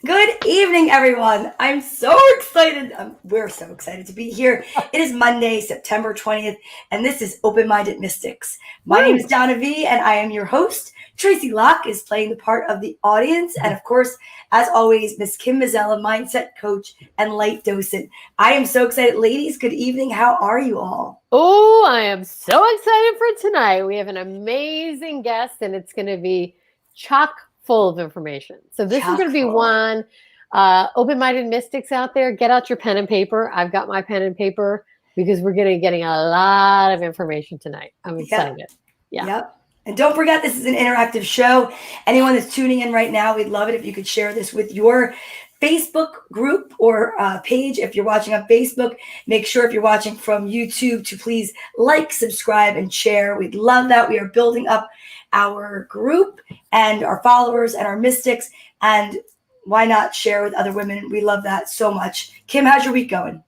Good evening, everyone. I'm so excited. We're so excited to be here. It is Monday, September 20th, and this is Open-Minded Mystics. My name is Donna V, and I am your host. Tracy Locke is playing the part of the audience, and of course, as always, Miss Kim Mazzella, mindset coach and light docent. I am so excited. Ladies, good evening. How are you all? Oh, I am so excited for tonight. We have an amazing guest, and it's going to be chock full of information. So this is going to be one. Open-minded mystics out there, get out your pen and paper. I've got my pen and paper because we're going to be getting a lot of information tonight. I'm excited. Yep. And don't forget, this is an interactive show. Anyone that's tuning in right now, we'd love it if you could share this with your Facebook group or page. If you're watching on Facebook, make sure if you're watching from YouTube to please like, subscribe, and share. We'd love that. We are building up our group and our followers and our mystics. And why not share with other women? We love that so much. Kim, how's your week going?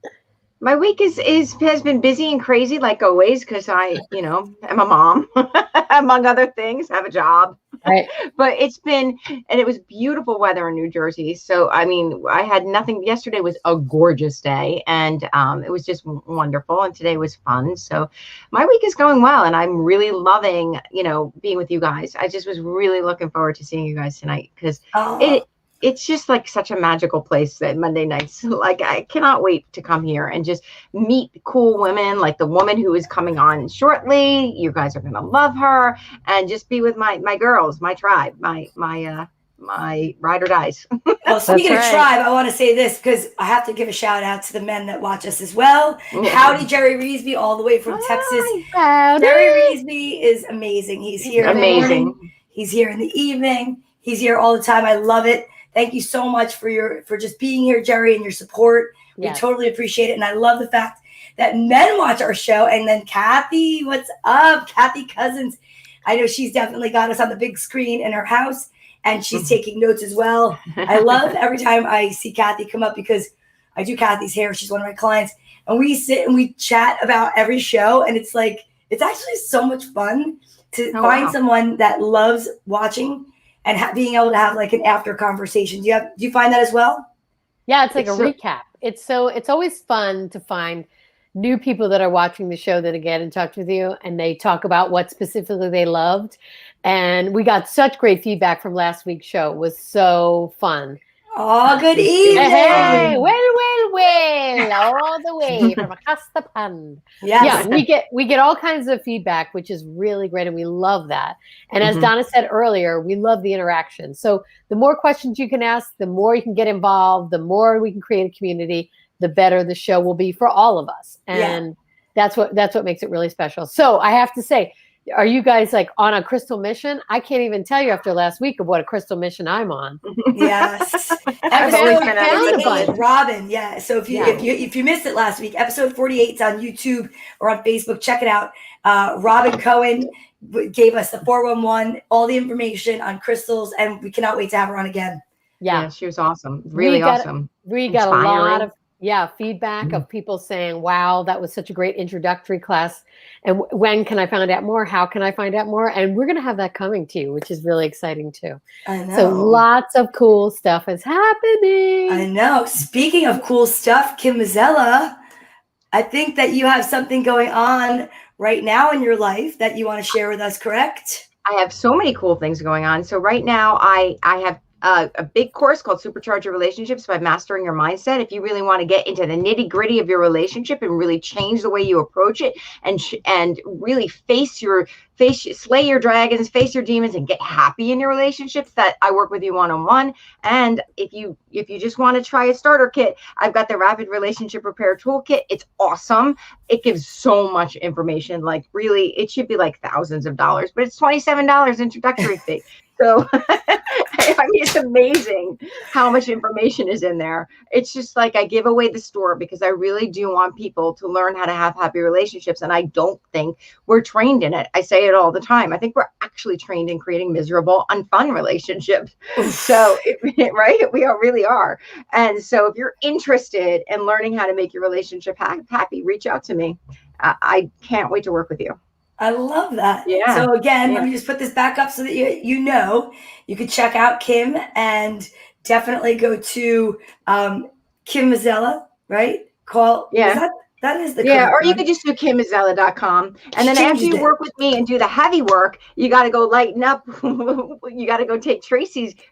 My week has been busy and crazy like always because I, am a mom, among other things, have a job. Right. But it was beautiful weather in New Jersey. So, I had nothing. Yesterday was a gorgeous day and it was just wonderful. And today was fun. So my week is going well and I'm really loving, being with you guys. I just was really looking forward to seeing you guys tonight because it's just like such a magical place that Monday nights. Like I cannot wait to come here and just meet cool women, like the woman who is coming on shortly. You guys are gonna love her, and just be with my girls, my tribe, my ride or dies. Well, speaking of tribe, I want to say this because I have to give a shout out to the men that watch us as well. Yeah. Howdy, Jerry Reesby, all the way from Texas. Howdy. Jerry Reesby is amazing. He's here. Amazing. He's here in the evening. He's here all the time. I love it. Thank you so much for just being here, Jerry, and your support. Yes. We totally appreciate it. And I love the fact that men watch our show. And then Kathy, what's up? Kathy Cousins. I know she's definitely got us on the big screen in her house, and she's taking notes as well. I love every time I see Kathy come up because I do Kathy's hair. She's one of my clients. And we sit and we chat about every show. And it's actually so much fun to find someone that loves watching and being able to have like an after conversation. Do you find that as well? Yeah, it's like a recap. It's always fun to find new people that are watching the show that get in touch with you and they talk about what specifically they loved. And we got such great feedback from last week's show. It was so fun. Oh, good evening. Hey, well, all the way from across the pond. Yes. Yeah, we get all kinds of feedback, which is really great, and we love that. And as Donna said earlier, we love the interaction. So the more questions you can ask, the more you can get involved, the more we can create a community, the better the show will be for all of us. And that's what makes it really special. So I have to say, are you guys like on a crystal mission? I can't even tell you after last week of what a crystal mission I'm on. Yes. Episode 48, Robin. Yeah. So if you missed it last week, episode 48 is on YouTube or on Facebook. Check it out. Robin Cohen gave us the 411, all the information on crystals, and we cannot wait to have her on again. Yeah, she was awesome. Really awesome. We got a lot of feedback of people saying, wow, that was such a great introductory class. And when can I find out more? How can I find out more? And we're going to have that coming to you, which is really exciting too. I know. So lots of cool stuff is happening. I know. Speaking of cool stuff, Kim Mazzella, I think that you have something going on right now in your life that you want to share with us, correct? I have so many cool things going on. So right now I have a big course called Supercharger Relationships by Mastering Your Mindset. If you really want to get into the nitty gritty of your relationship and really change the way you approach it and really slay your dragons, face your demons, and get happy in your relationships, that I work with you one-on-one. And if you just want to try a starter kit, I've got the Rapid Relationship Repair Toolkit. It's awesome. It gives so much information. Like really, it should be like thousands of dollars, but it's $27 introductory fee. So, it's amazing how much information is in there. It's just like I give away the store because I really do want people to learn how to have happy relationships. And I don't think we're trained in it. I say it all the time. I think we're actually trained in creating miserable, unfun relationships. So, right? We really are. And so if you're interested in learning how to make your relationship happy, reach out to me. I can't wait to work with you. I love that. Yeah. So again, let me just put this back up so that you know you could check out Kim and definitely go to Kim Mazzella, right? That is the correct or you one. could just do KimMazzella.com. And She then after you changed it. work with me and do the heavy work, you got to go lighten up. You got to go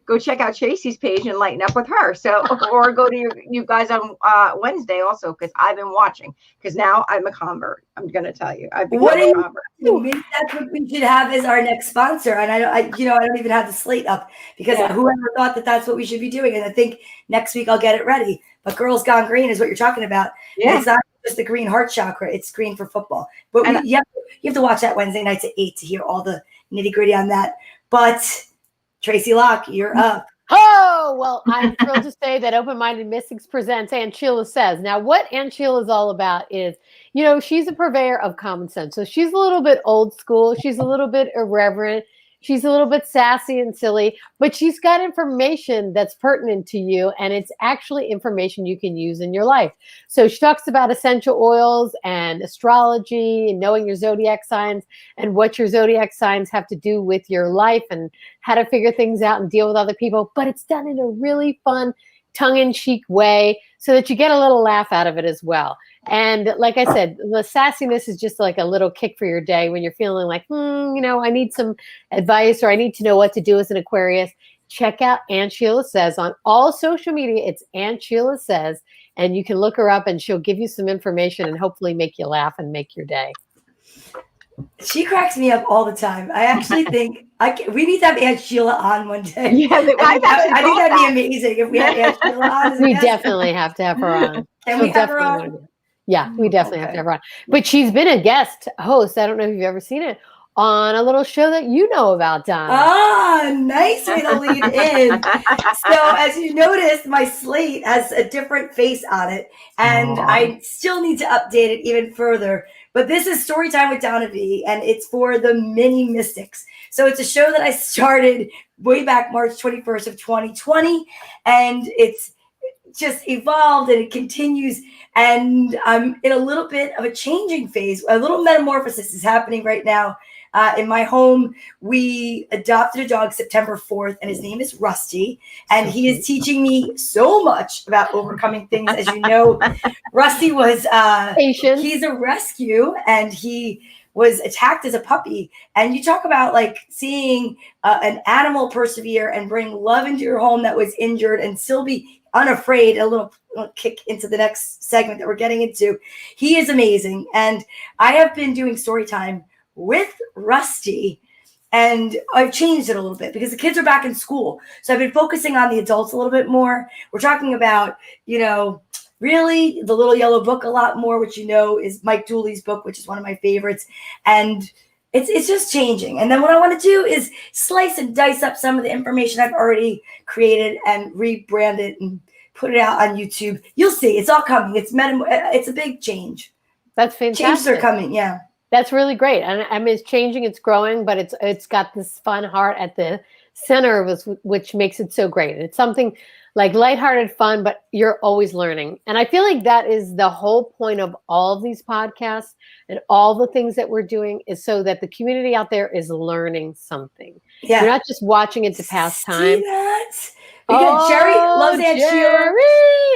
go check out Tracy's page and lighten up with her. So, or go to you guys on Wednesday also, because I've been watching. Because now I'm a convert. I'm going to tell you. I've become a convert. Maybe that's what we should have as our next sponsor. And I don't even have the slate up because whoever thought that that's what we should be doing. And I think next week I'll get it ready. But Girls Gone Green is what you're talking about. Yeah. It's not just the green heart chakra. It's green for football. But you have to watch that Wednesday nights at 8 to hear all the nitty gritty on that. But Tracy Locke, you're up. Oh, well, I'm thrilled to say that Open Minded Mystics presents Aunt Sheila Says. Now, what Aunt Sheila is all about is, she's a purveyor of common sense. So she's a little bit old school. She's a little bit irreverent. She's a little bit sassy and silly, but she's got information that's pertinent to you, and it's actually information you can use in your life. So she talks about essential oils and astrology and knowing your zodiac signs and what your zodiac signs have to do with your life and how to figure things out and deal with other people, but it's done in a really fun, tongue-in-cheek way so that you get a little laugh out of it as well. And like I said, the sassiness is just like a little kick for your day when you're feeling like, I need some advice or I need to know what to do as an Aquarius. Check out Aunt Sheila Says on all social media. It's Aunt Sheila Says, and you can look her up and she'll give you some information and hopefully make you laugh and make your day. She cracks me up all the time. I actually think we need to have Aunt Sheila on one day. Yeah, I think that'd be amazing if we had Aunt Sheila on. We definitely have to have her on. Can we have her on? Yeah, we definitely have to have her on. But she's been a guest host. I don't know if you've ever seen it on a little show that you know about, Don. Ah, nice way to lead in. So as you noticed, my slate has a different face on it, and I still need to update it even further. But this is Storytime with Donna V, and it's for the mini mystics. So it's a show that I started way back March 21st of 2020, and it's just evolved and it continues. And I'm in a little bit of a changing phase. A little metamorphosis is happening right now. In my home, we adopted a dog September 4th, and his name is Rusty. And he is teaching me so much about overcoming things. As you know, Rusty was patient. He's a rescue, and he was attacked as a puppy. And you talk about like seeing an animal persevere and bring love into your home that was injured and still be unafraid. A little kick into the next segment that we're getting into. He is amazing. And I have been doing story time with Rusty, and I've changed it a little bit because the kids are back in school. So I've been focusing on the adults a little bit more. We're talking about, really the Little Yellow Book a lot more, which is Mike Dooley's book, which is one of my favorites. And it's just changing. And then what I want to do is slice and dice up some of the information I've already created and rebrand it and put it out on YouTube. You'll see. It's all coming. It's a big change. That's fantastic. Changes are coming. Yeah. That's really great. And I mean, it's changing, it's growing, but it's got this fun heart at the center of us, which makes it so great. It's something like lighthearted fun, but you're always learning. And I feel like that is the whole point of all of these podcasts and all the things that we're doing is so that the community out there is learning something. Yeah. You're not just watching it to pass time. See that? Because Jerry loves Aunt Sheila.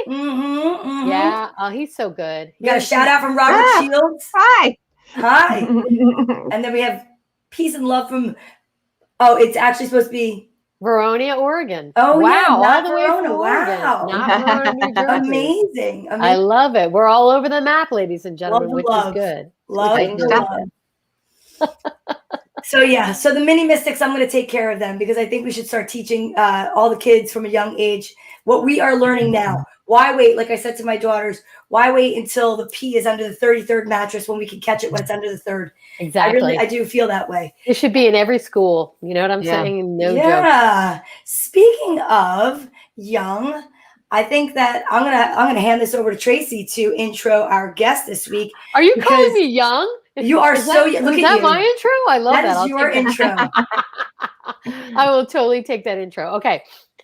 Mm-hmm, mm-hmm. Yeah. Oh, he's so good. You got a shout out from Robert Shields. Hi. And then we have peace and love from, it's actually supposed to be Verona, Oregon. Oh, wow. Yeah, all the way Verona. from Wow. Oregon. Not Verona, New Jersey. Amazing. I love it. We're all over the map, ladies and gentlemen, which is good. Love. So the mini mystics, I'm going to take care of them because I think we should start teaching all the kids from a young age what we are learning now. Why wait? Like I said to my daughters, why wait until the pea is under the 33rd mattress when we can catch it when it's under the 3rd? Exactly. I do feel that way. It should be in every school. You know what I'm saying? No joke. Speaking of young, I think that I'm gonna hand this over to Tracy to intro our guest this week. Are you calling me young? You are so young. Look at you. Is that my intro? I love that. That is your intro. I will totally take that intro. Okay.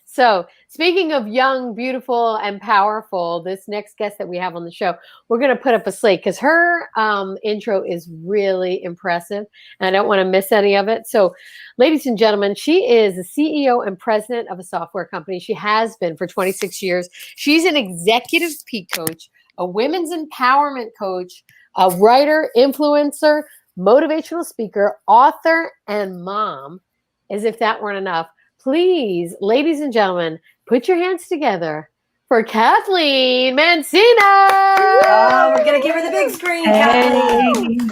So speaking of young, beautiful, and powerful, this next guest that we have on the show, we're going to put up a slate because her intro is really impressive, and I don't want to miss any of it. So, ladies and gentlemen, she is the CEO and president of a software company. She has been for 26 years. She's an executive peak coach, a women's empowerment coach, a writer, influencer, motivational speaker, author, and mom, as if that weren't enough. Please, ladies and gentlemen, put your hands together for Cathleen Mancino. Oh, we're going to give her the big screen, Kathleen.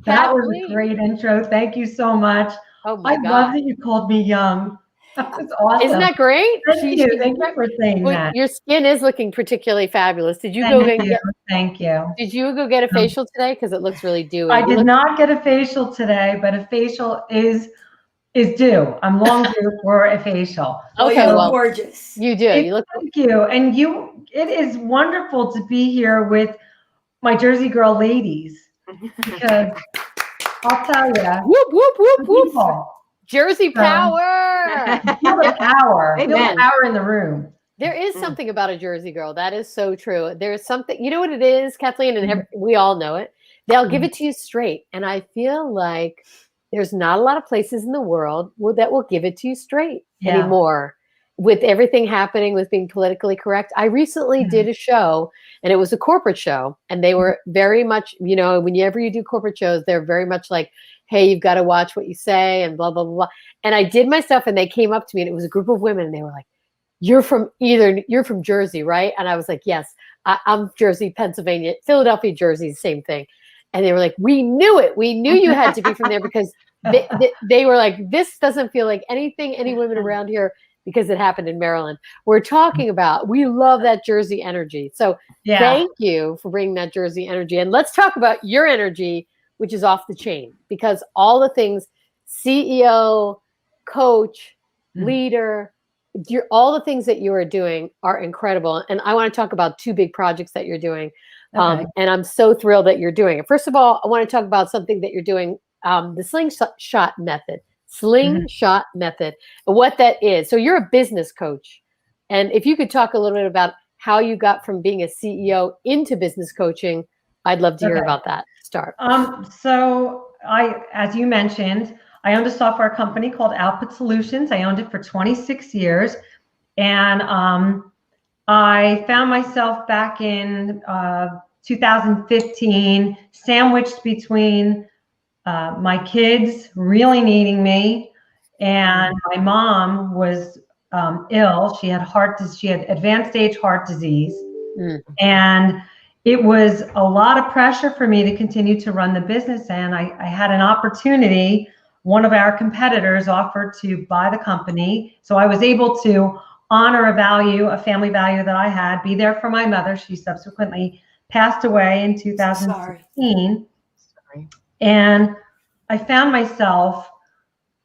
That was a great intro. Thank you so much. Oh my God. I love that you called me young. That's awesome. Isn't that great? Thank you. Thank you for saying that. Your skin is looking particularly fabulous. Did you Thank you. Did you go get a facial today? Because it looks really dewy. I did not get a facial today, but a facial is due. I'm long due for a facial. Okay, you look gorgeous. You do. You look. Thank you. And it is wonderful to be here with my Jersey girl ladies, because I'll tell you, whoop whoop whoop whoop. Jersey power. Feel the power. Feel the power in the room. There is something about a Jersey girl. That is so true. There's something, you know what it is, Kathleen, and we all know it. They'll give it to you straight. And I feel like there's not a lot of places in the world that will give it to you straight anymore. With everything happening with being politically correct. I recently did a show, and it was a corporate show. And they were very much, whenever you do corporate shows, they're very much like, hey, you've got to watch what you say and blah, blah, blah, blah. And I did my stuff, and they came up to me, and it was a group of women, and they were like, you're from Jersey, right? And I was like, yes, I'm Jersey, Pennsylvania, Philadelphia, Jersey, same thing. And they were like, we knew it. We knew you had to be from there, because they were like, this doesn't feel like any women around here, because it happened in Maryland. We're talking about, we love that Jersey energy. So thank you for bringing that Jersey energy. And let's talk about your energy, which is off the chain, because all the things, CEO, coach, leader, all the things that you are doing are incredible. And I want to talk about two big projects that you're doing. And I'm so thrilled that you're doing it. First of all, I want to talk about something that you're doing, the Slingshot Method. Slingshot Method, and what that is. So you're a business coach. And if you could talk a little bit about how you got from being a CEO into business coaching, I'd love to hear about that. Start. So as you mentioned, I owned a software company called Output Solutions. I owned it for 26 years. And I found myself back in 2015, sandwiched between my kids really needing me, and my mom was ill. She had advanced stage heart disease. And it was a lot of pressure for me to continue to run the business. And I had an opportunity. One of our competitors offered to buy the company. So I was able to honor a family value that I had, be there for my mother. She subsequently passed away in 2016. Sorry. And I found myself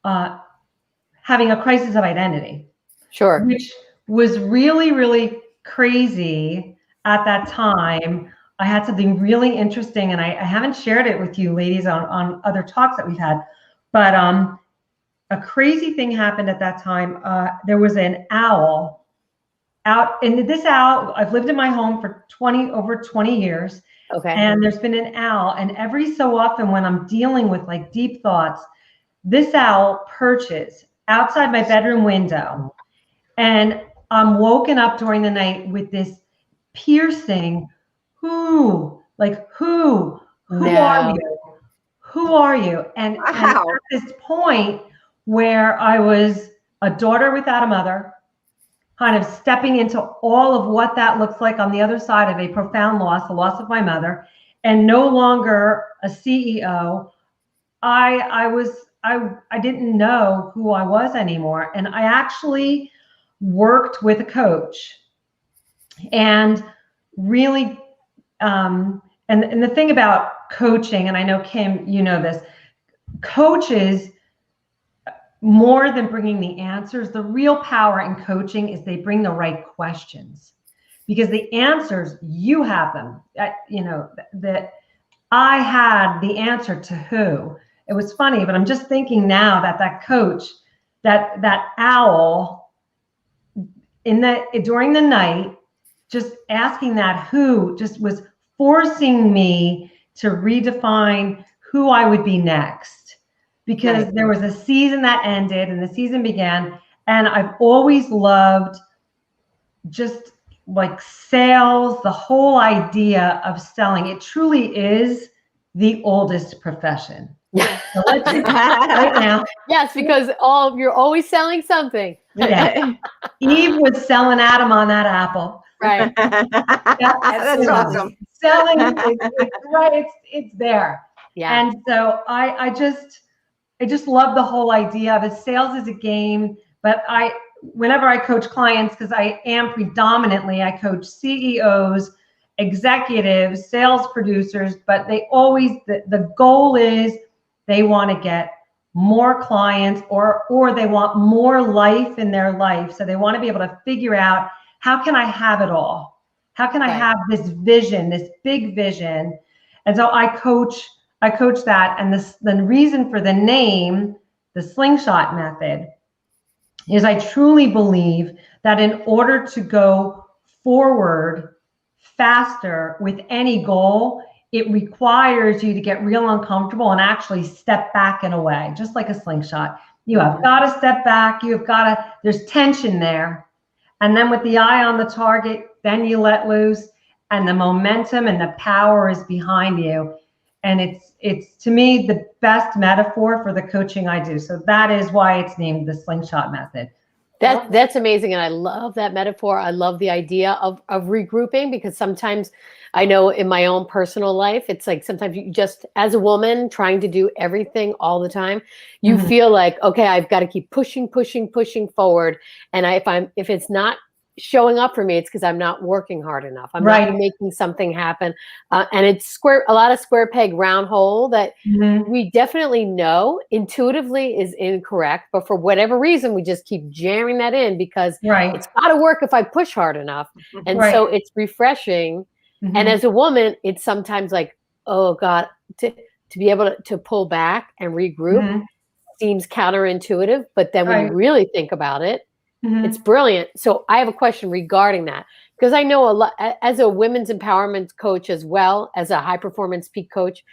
having a crisis of identity. Sure. Which was really, really crazy at that time. I had something really interesting, and I haven't shared it with you ladies on other talks that we've had, but a crazy thing happened at that time. There was an owl out, and this owl, I've lived in my home for over 20 years. Okay. And there's been an owl, and every so often when I'm dealing with like deep thoughts, this owl perches outside my bedroom window, and I'm woken up during the night with this piercing, who are you? Who are you? And at this point where I was a daughter without a mother, kind of stepping into all of what that looks like on the other side of a profound loss, the loss of my mother, and no longer a CEO, I didn't know who I was anymore. And I actually worked with a coach, and really, and the thing about coaching, and I know Kim, you know this, coaches, more than bringing the answers, the real power in coaching is they bring the right questions, because the answers, you have them. That I had the answer to who. It was funny, but I'm just thinking now that coach, that owl during the night, just asking that who just was forcing me to redefine who I would be next, because there was a season that ended and the season began. And I've always loved just like sales, the whole idea of selling. It truly is the oldest profession. Yeah. So let's right now. Yes, because you're always selling something. Yeah. Eve was selling Adam on that apple. Right. That's awesome. Selling, right? It's there. Yeah. And so I just love the whole idea of it. Sales is a game, but whenever I coach clients, because I coach CEOs, executives, sales producers, but they always, the goal is they want to get more clients or they want more life in their life. So they want to be able to figure out, how can I have it all? How can I have this vision, this big vision? And so I coach that. And the reason for the name, the Slingshot Method, is I truly believe that in order to go forward faster with any goal, it requires you to get real uncomfortable and actually step back in a way, just like a slingshot. You have got to step back. There's tension there. And then with the eye on the target, then you let loose, and the momentum and the power is behind you. And it's to me the best metaphor for the coaching I do. So that is why it's named the Slingshot Method. That's amazing. And I love that metaphor. I love the idea of regrouping, because sometimes I know in my own personal life, it's like sometimes you just, as a woman trying to do everything all the time, you feel like, okay, I've got to keep pushing forward. And if it's not showing up for me, it's because I'm not working hard enough. I'm not making something happen. And it's a lot of square peg, round hole that we definitely know intuitively is incorrect. But for whatever reason, we just keep jamming that in because it's got to work if I push hard enough. And so it's refreshing. And as a woman, it's sometimes like, oh God, to be able to pull back and regroup seems counterintuitive. But then when you really think about it, it's brilliant. So I have a question regarding that, because I know a lot as a women's empowerment coach, as well as a high performance peak coach.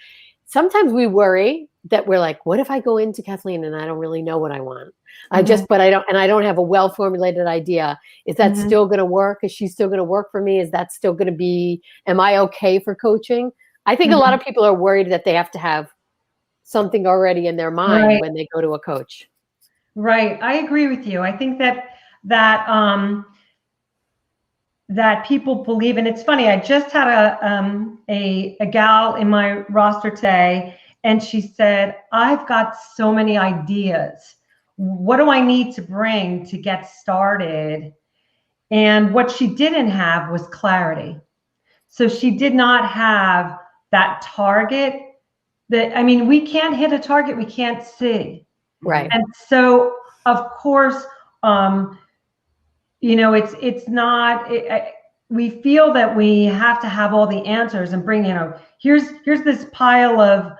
Sometimes we worry that we're like, what if I go into Kathleen and I don't really know what I want? I don't have a well formulated idea. Is that still going to work? Is she still going to work for me? Is that still going to be, am I okay for coaching? I think a lot of people are worried that they have to have something already in their mind when they go to a coach. Right. I agree with you. I think that people believe, and it's funny, I just had a gal in my roster today, and she said, I've got so many ideas. What do I need to bring to get started? And what she didn't have was clarity. So she did not have that target we can't hit a target we can't see. Right. And so, of course, it's not, we feel that we have to have all the answers and bring, here's this pile of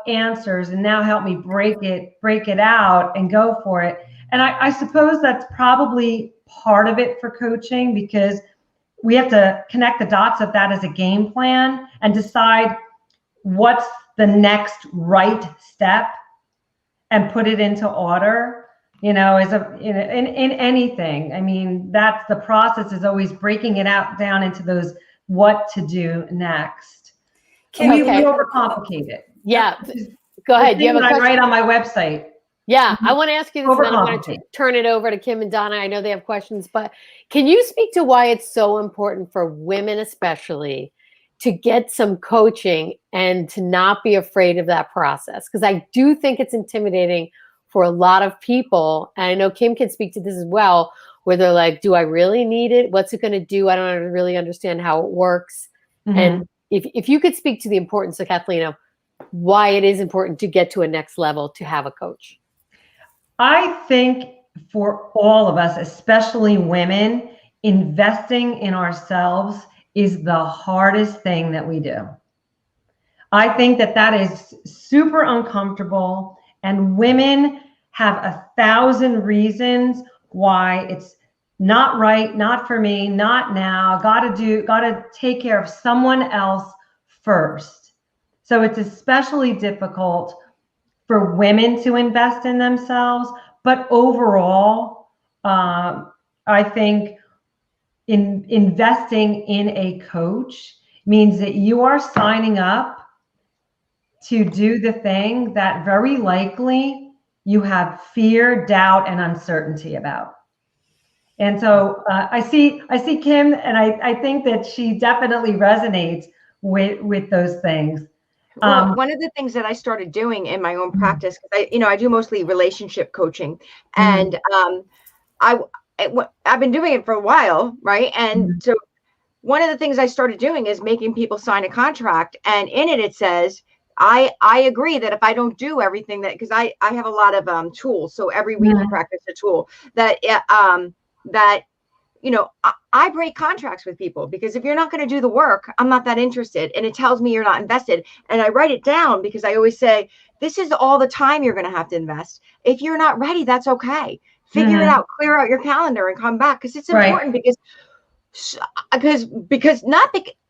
answers, and now help me break it out and go for it. And I suppose that's probably part of it for coaching, because we have to connect the dots of that as a game plan and decide what's the next right step and put it into order. In anything. I mean, that's the process, is always breaking it down into those what to do next. Can we overcomplicate it? Yeah. Go ahead. Do you have a question? I write on my website. Yeah, I want to ask you this, and then I'm going to turn it over to Kim and Donna. I know they have questions, but can you speak to why it's so important for women especially to get some coaching and to not be afraid of that process? Because I do think it's intimidating for a lot of people. And I know Kim can speak to this as well, where they're like, do I really need it? What's it going to do? I don't really understand how it works. And if you could speak to the importance of, Kathleen, of why it is important to get to a next level to have a coach. I think for all of us, especially women, investing in ourselves is the hardest thing that we do. I think that is super uncomfortable. And women have 1,000 reasons why not right, not for me, not now, got to take care of someone else first. So it's especially difficult for women to invest in themselves. But overall, I think investing in a coach means that you are signing up to do the thing that very likely you have fear, doubt, and uncertainty about. And so I see Kim, and I think that she definitely resonates with those things. Well, one of the things that I started doing in my own practice, because I do mostly relationship coaching, and I've been doing it for a while, right? And so one of the things I started doing is making people sign a contract, and in it says, I agree that if I don't do everything that, because I have a lot of tools, so every week I practice a tool that I break contracts with people, because if you're not going to do the work, I'm not that interested. And it tells me you're not invested. And I write it down, because I always say, this is all the time you're going to have to invest. If you're not ready, that's okay. Figure it out, clear out your calendar and come back. Because it's important,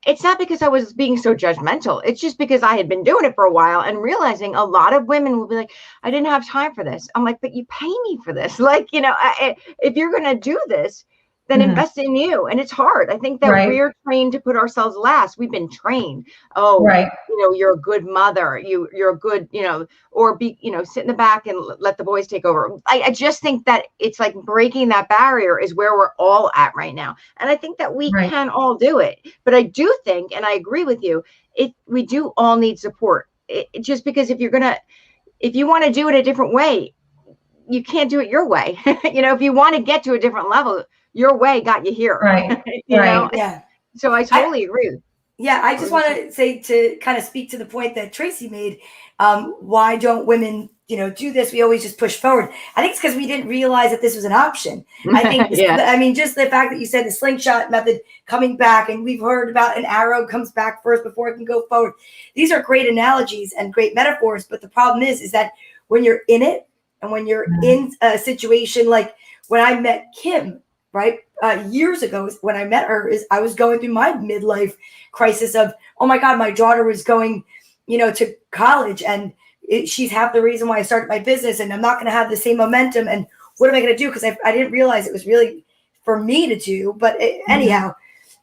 it's not because I was being so judgmental. It's just because I had been doing it for a while and realizing a lot of women will be like, I didn't have time for this. I'm like, but you pay me for this. Like, if you're going to do this, then invest in you. And it's hard. I think that we're trained to put ourselves last. We've been trained. Oh, you're a good mother. You're a good, or sit in the back and let the boys take over. I just think that it's like breaking that barrier is where we're all at right now. And I think that we can all do it. But I do think, and I agree with you, we do all need support. Just because if you want to do it a different way, you can't do it your way. If you want to get to a different level, your way got you here. Right. Yeah. So I totally agree. Yeah. I just want to say, to kind of speak to the point that Tracy made, why don't women, do this? We always just push forward. I think it's because we didn't realize that this was an option. I think, just the fact that you said the slingshot method coming back, and we've heard about an arrow comes back first before it can go forward. These are great analogies and great metaphors. But the problem is that when you're in it, and when you're in a situation like when I met Kim, right, years ago, when I met her, I was going through my midlife crisis of, oh my God, my daughter was going, to college, and she's half the reason why I started my business, and I'm not going to have the same momentum. And what am I going to do? Because I didn't realize it was really for me to do. But anyhow,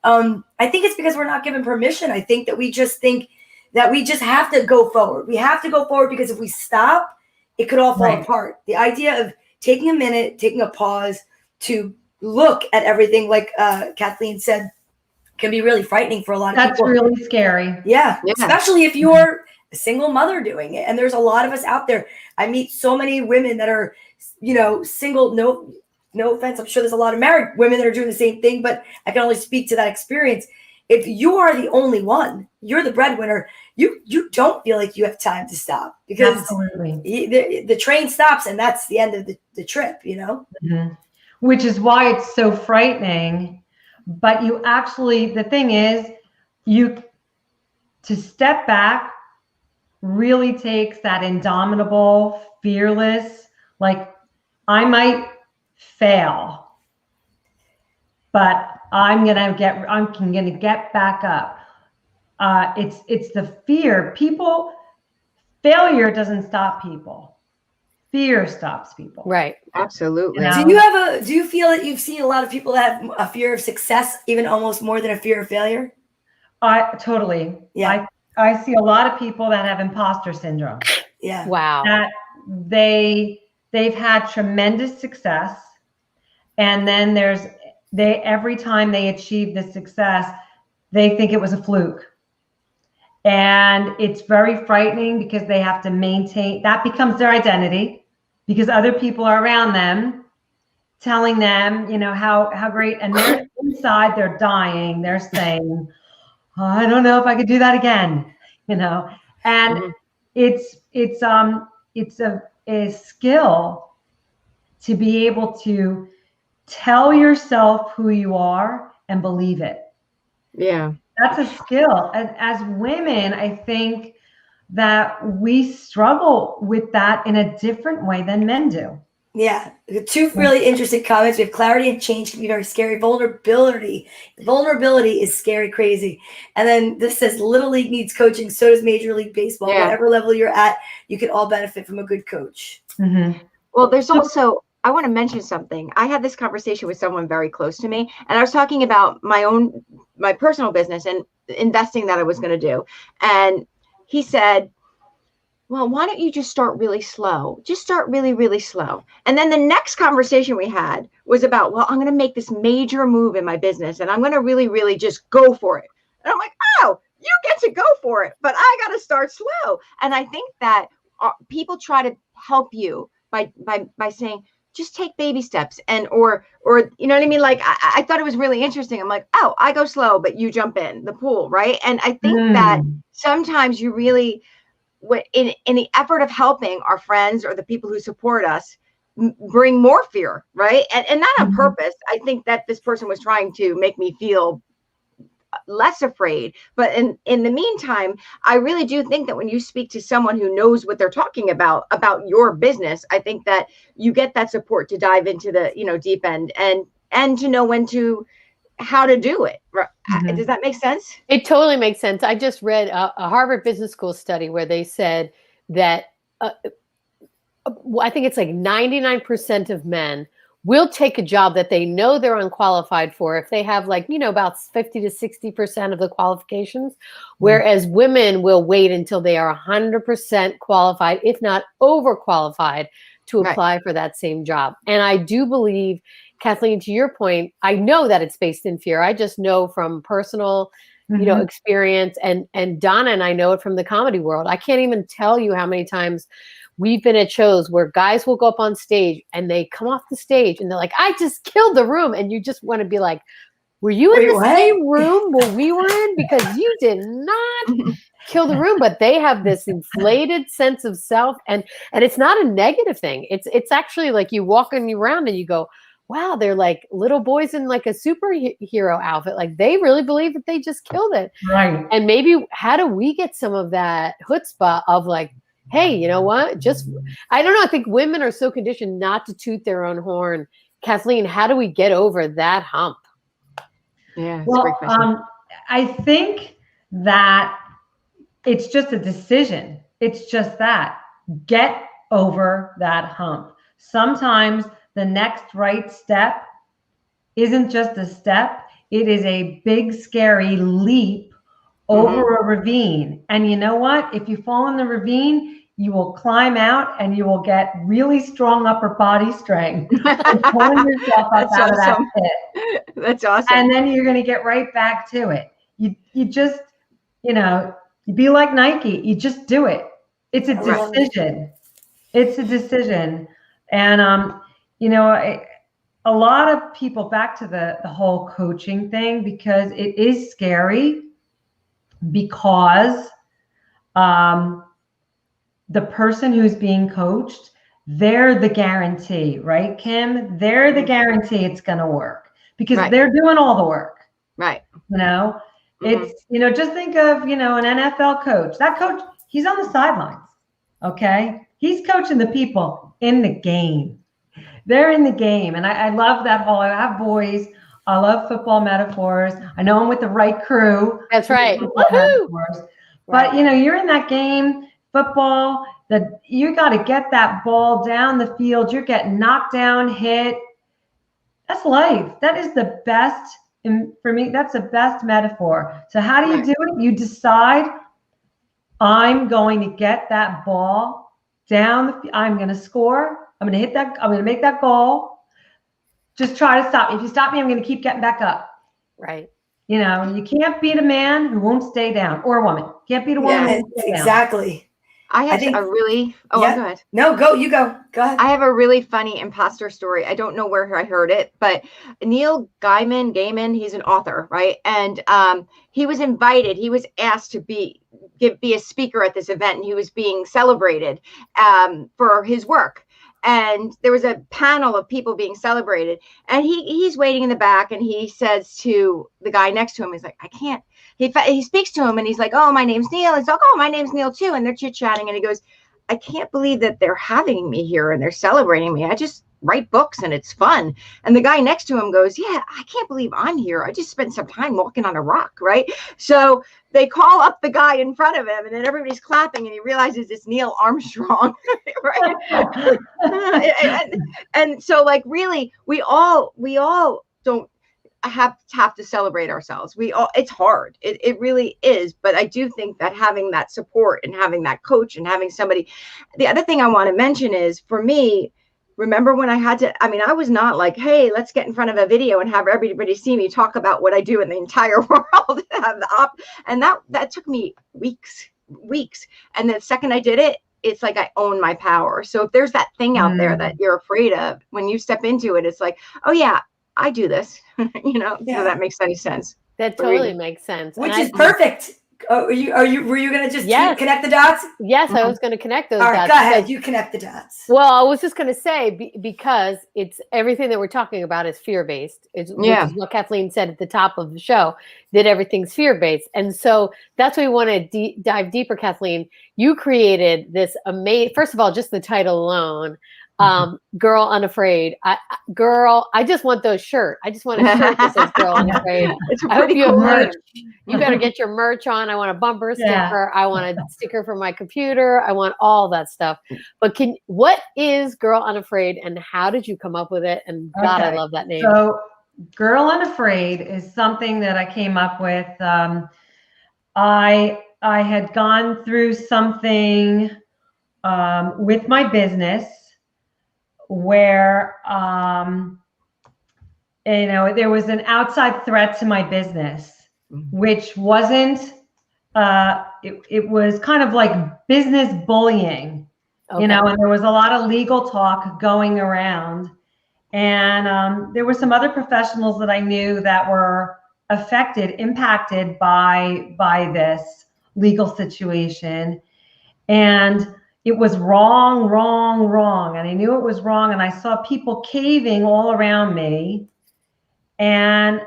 I think it's because we're not given permission. I think that we just think that we just have to go forward. We have to go forward, because if we stop, it could all fall apart. The idea of taking a minute, taking a pause to look at everything, like Kathleen said, can be really frightening for a lot of people. That's really scary. Yeah, especially if you're a single mother doing it. And there's a lot of us out there. I meet so many women that are, single. No offense. I'm sure there's a lot of married women that are doing the same thing, but I can only speak to that experience. If you are the only one, you're the breadwinner, you don't feel like you have time to stop, because the train stops, and that's the end of the trip, Which is why it's so frightening. But the thing is, to step back really takes that indomitable, fearless, like, I might fail, but I'm gonna get back up. It's the fear. Failure doesn't stop people. Fear stops people. Right. Absolutely. Do you feel that you've seen a lot of people that have a fear of success, even almost more than a fear of failure? Totally. Yeah. I see a lot of people that have imposter syndrome. Yeah. Wow. That they've had tremendous success, and then every time they achieve the success, they think it was a fluke. And it's very frightening, because they have to maintain, that becomes their identity, because other people are around them telling them, how great, and they're inside, they're dying. They're saying, I don't know if I could do that again, and it's a skill to be able to tell yourself who you are and believe it. Yeah. That's a skill. And as women, I think that we struggle with that in a different way than men do. Yeah, two really interesting comments. We have clarity and change can be very scary. Vulnerability is scary, crazy. And then this says Little League needs coaching. So does Major League Baseball. Yeah. Whatever level you're at, you can all benefit from a good coach. Mm-hmm. Well, there's also, I want to mention something. I had this conversation with someone very close to me, and I was talking about my personal business and investing that I was going to do. And he said, well, why don't you just start really slow? Just start really, really slow. And then the next conversation we had was about, well, I'm going to make this major move in my business and I'm going to really, really just go for it. And I'm like, oh, you get to go for it, but I got to start slow. And I think that people try to help you by saying, just take baby steps or you know what I mean? Like, I thought it was really interesting. I'm like, oh, I go slow, but you jump in the pool. Right. And I think that sometimes you really, in the effort of helping our friends or the people who support us, bring more fear, right? And not on purpose. I think that this person was trying to make me feel less afraid. But in the meantime, I really do think that when you speak to someone who knows what they're talking about your business, I think that you get that support to dive into the, deep end and to know how to do it. Does that make sense? It totally makes sense. I just read a Harvard Business School study where they said that I think it's like 99% of men will take a job that they know they're unqualified for if they have about 50 to 60% of the qualifications, whereas women will wait until they are 100% qualified, if not overqualified, to apply for that same job. And I do believe, Kathleen, to your point, I know that it's based in fear. I just know from personal, experience, and Donna and I know it from the comedy world. I can't even tell you how many times we've been at shows where guys will go up on stage and they come off the stage and they're like, I just killed the room. And you just want to be like, were you in the same room where we were in? Because you did not kill the room. But they have this inflated sense of self. And it's not a negative thing. It's actually like you walking around and you go, wow, they're like little boys in like a superhero outfit. Like they really believe that they just killed it. Right. And maybe how do we get some of that chutzpah of like, hey, you know what? I don't know. I think women are so conditioned not to toot their own horn. Kathleen, how do we get over that hump? Yeah. Well, I think that it's just a decision. It's just that. Get over that hump. Sometimes the next right step isn't just a step. It is a big, scary leap over a ravine. And you know what? If you fall in the ravine, you will climb out and you will get really strong upper body strength. Pulling yourself up out of that pit. That's awesome. And then you're going to get right back to it. You just, you be like Nike. You just do it. It's a decision. It's a decision. And, a lot of people, back to the whole coaching thing, because it is scary, because the person who's being coached, they're the guarantee, right, Kim? They're the guarantee it's going to work because they're doing all the work. Right. It's, just think of, an NFL coach. That coach, he's on the sidelines. Okay. He's coaching the people in the game. They're in the game. And I love that whole, I have boys. I love football metaphors. I know I'm with the right crew. That's right. But, you're in that game, football, that you got to get that ball down the field. You're getting knocked down, hit. That's life. That is the best. And for me, that's the best metaphor. So how do you do it? You decide, I'm going to get that ball down. I'm going to score. I'm going to hit that. I'm going to make that goal. Just try to stop me. If you stop me, I'm going to keep getting back up. Right. You can't beat a man who won't stay down, or a woman. Can't beat a woman who won't stay down. Exactly. I think a really, go ahead. No, you go. Go ahead. I have a really funny imposter story. I don't know where I heard it, but Neil Gaiman, he's an author, right? And he was invited. He was asked to be a speaker at this event, and he was being celebrated for his work. And there was a panel of people being celebrated, and he's waiting in the back, and he says to the guy next to him, he's like, I can't. He speaks to him, and he's like, oh, my name's Neil. He's like, oh, my name's Neil too. And they're chit-chatting, and he goes, I can't believe that they're having me here and they're celebrating me. I just write books and it's fun. And the guy next to him goes, yeah, I can't believe I'm here. I just spent some time walking on a rock, right? So they call up the guy in front of him, and then everybody's clapping, and he realizes it's Neil Armstrong, right? and so, like, really, we all don't have to celebrate ourselves. It's hard. It really is. But I do think that having that support and having that coach and having somebody. The other thing I want to mention is, for me, remember when I was not like, hey, let's get in front of a video and have everybody see me talk about what I do in the entire world. And that took me weeks. And the second I did it, it's like I own my power. So if there's that thing out there that you're afraid of, when you step into it, it's like, oh yeah, I do this, So that makes any sense. That totally makes sense. Which is perfect. Were you going to just connect the dots? Yes, I was going to connect those dots. All right, dots. go ahead. You connect the dots. Well, I was just going to say, because it's everything that we're talking about is fear-based. Which is what Kathleen said at the top of the show, that everything's fear-based. And so that's why we want to dive deeper, Kathleen. You created this amazing, first of all, just the title alone, Girl Unafraid. I just want those shirts. I just want a shirt that says Girl Unafraid. I hope you have merch. You better get your merch on. I want a bumper sticker. I want a sticker for my computer. I want all that stuff. But what is Girl Unafraid, and how did you come up with it? And God, I love that name. So Girl Unafraid is something that I came up with. I had gone through something with my business where there was an outside threat to my business, which wasn't it was kind of like business bullying, and there was a lot of legal talk going around, and there were some other professionals that I knew that were impacted by this legal situation, and it was wrong. And I knew it was wrong. And I saw people caving all around me. And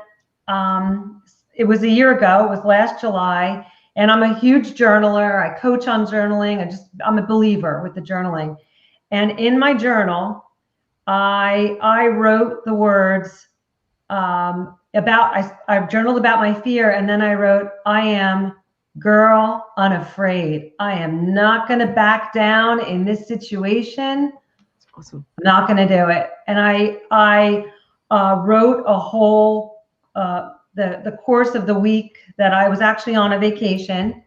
it was a year ago. It was last July. And I'm a huge journaler. I coach on journaling. I'm a believer with the journaling. And in my journal, I wrote the words I journaled about my fear. And then I wrote, I am Girl Unafraid. I am not going to back down in this situation. That's awesome. I'm not going to do it. And I wrote a whole the course of the week that I was actually on a vacation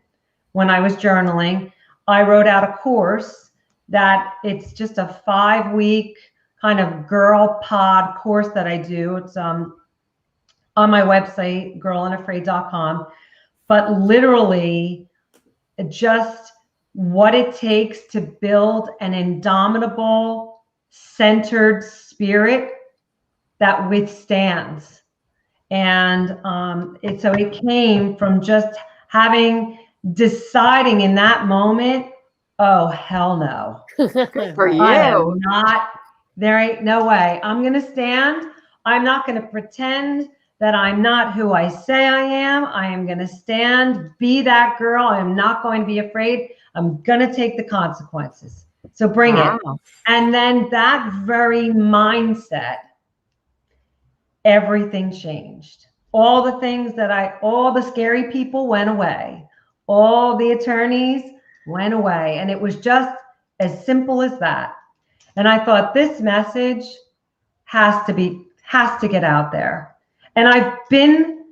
when I was journaling. I wrote out a course that it's just a 5-week kind of girl pod course that I do. It's on my website, girlunafraid.com. But literally just what it takes to build an indomitable, centered spirit that withstands. And so it came from just deciding in that moment, oh, hell no. Good for you. There ain't no way. I'm going to stand. I'm not going to pretend that I'm not who I say I am. I am going to stand, be that girl. I am not going to be afraid. I'm going to take the consequences. So bring it. And then that very mindset, everything changed. All the things all the scary people went away. All the attorneys went away. And it was just as simple as that. And I thought this message has to get out there. And I've been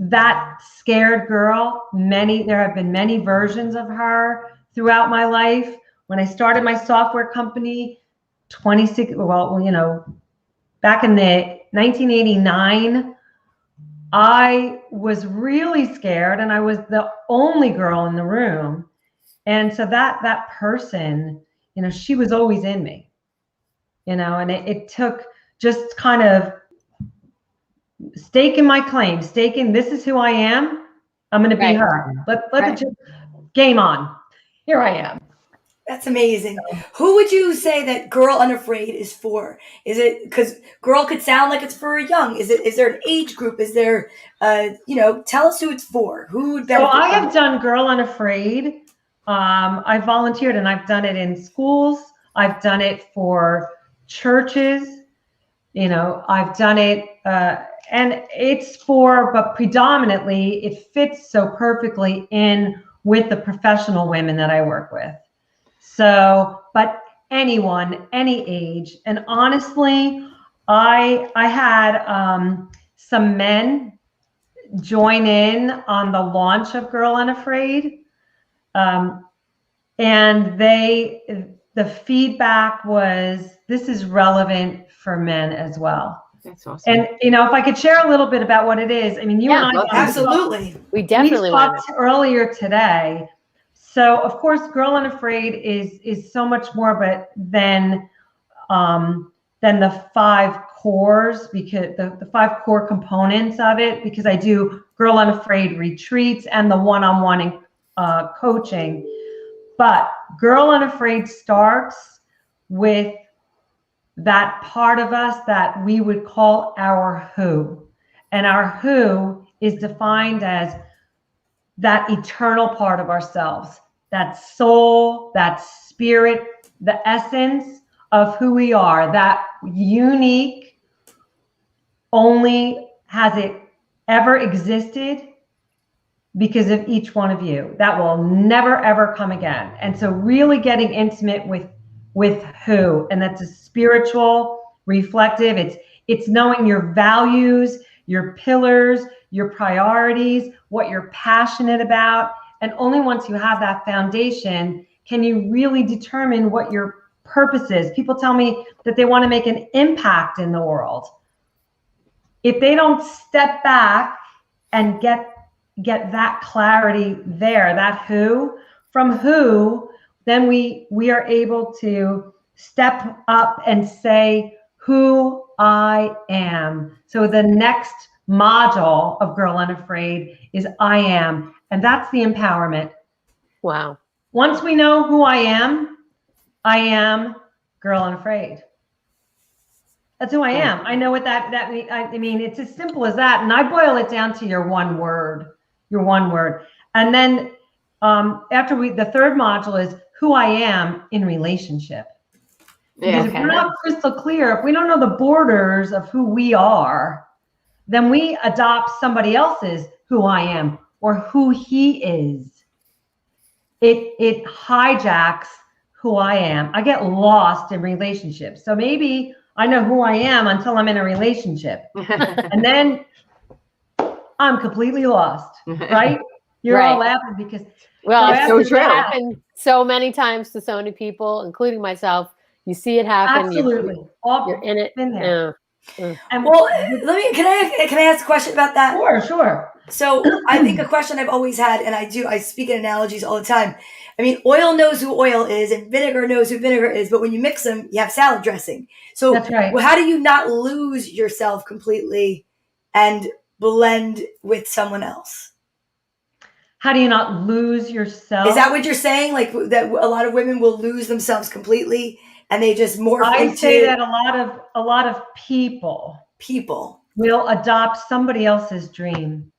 that scared girl. There have been many versions of her throughout my life. When I started my software company, back in the 1989, I was really scared, and I was the only girl in the room. And so that person, she was always in me, and it took just kind of staking my claim, this is who I am. I'm going to be her. Let it just game on. Here I am. That's amazing. Who would you say that Girl Unafraid is for? Is it because girl could sound like it's for young? Is there an age group? Is there, tell us who it's for. Who would benefit? So I have done Girl Unafraid. I've volunteered, and I've done it in schools. I've done it for churches. You know, I've done it, and it's for, but predominantly it fits so perfectly in with the professional women that I work with. So, but anyone, any age, and honestly, I had some men join in on the launch of Girl Unafraid, and the feedback was, this is relevant for men as well. That's awesome. And you know, if I could share a little bit about what it is, I mean, you and I absolutely, we definitely talked earlier today. So of course, Girl Unafraid is so much more, but than the 5 cores, because the 5 core components of it, because I do Girl Unafraid retreats and the one-on-one coaching. But Girl Unafraid starts with that part of us that we would call our who. And our who is defined as that eternal part of ourselves, that soul, that spirit, the essence of who we are, that unique, only has it ever existed because of each one of you. That will never, ever come again. And so really getting intimate with who, and that's a spiritual, reflective, it's knowing your values, your pillars, your priorities, what you're passionate about. And only once you have that foundation can you really determine what your purpose is. People tell me that they want to make an impact in the world. If they don't step back and get that clarity there, that who, from who, then we are able to step up and say who I am. So the next module of Girl Unafraid is I am, and that's the empowerment. Wow. Once we know who I am Girl Unafraid. That's who I am. I know what that means. I mean, it's as simple as that. And I boil it down to your one word. And then after the third module is who I am in relationship. Because if we're not crystal clear, if we don't know the borders of who we are, then we adopt somebody else's who I am or who he is. It hijacks who I am. I get lost in relationships. So maybe I know who I am until I'm in a relationship. And then I'm completely lost, right? You're all laughing because it's happened so many times to so many people, including myself. You see it happen. Absolutely. You're in it. Been there. And well, can I ask a question about that? Sure. So I think a question I've always had, and I speak in analogies all the time. I mean, oil knows who oil is, and vinegar knows who vinegar is. But when you mix them, you have salad dressing. So that's right. Well, how do you not lose yourself completely and blend with someone else? How do you not lose yourself? Is that what you're saying? Like that a lot of women will lose themselves completely and they just morph into... I say that a lot of people will adopt somebody else's dream.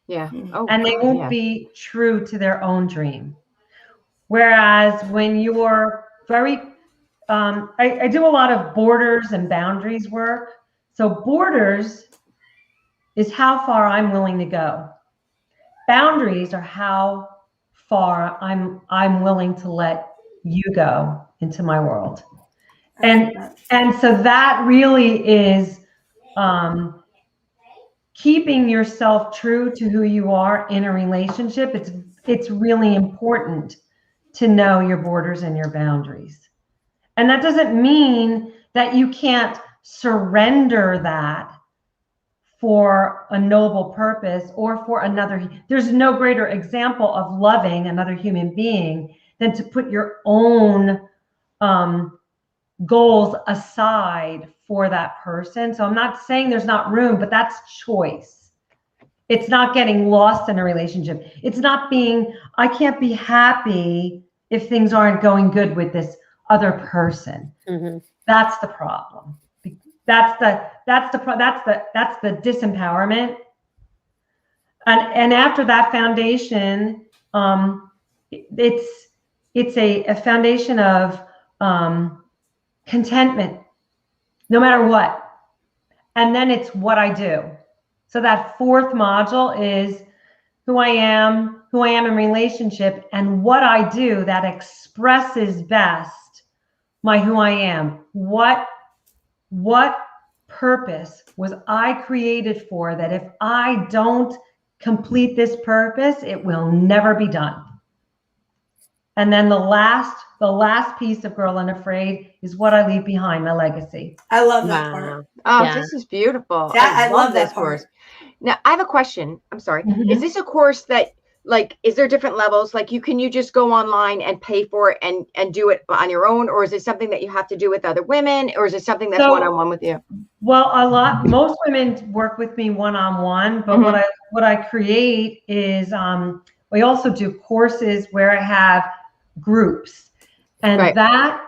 Yeah. And they won't be true to their own dream. Whereas when you're very, I do a lot of borders and boundaries work. So borders is how far I'm willing to go. Boundaries are how far I'm willing to let you go into my world. And so that really is keeping yourself true to who you are in a relationship. It's really important to know your borders and your boundaries. And that doesn't mean that you can't surrender that for a noble purpose or for another. There's no greater example of loving another human being than to put your own goals aside for that person. So I'm not saying there's not room, but that's choice. It's not getting lost in a relationship. It's not I can't be happy if things aren't going good with this other person. Mm-hmm. That's the problem. That's the disempowerment. And after that foundation, it's a foundation of contentment. no matter what. And then it's what I do. So that fourth module is who I am in relationship, and what I do that expresses best my who I am. What purpose was I created for, that if I don't complete this purpose, it will never be done. And then the last piece of Girl Unafraid is what I leave behind, my legacy. I love that part. Oh, Yeah. this is beautiful. I love that course. part. Now, I have a question. I'm sorry. Mhm. Is this a course that, like, is there different levels? Like, can you just go online and pay for it and do it on your own? Or is it something that you have to do with other women? Or is it something that's one-on-one with you? Well, most women work with me one-on-one, but what I create is, we also do courses where I have groups, and that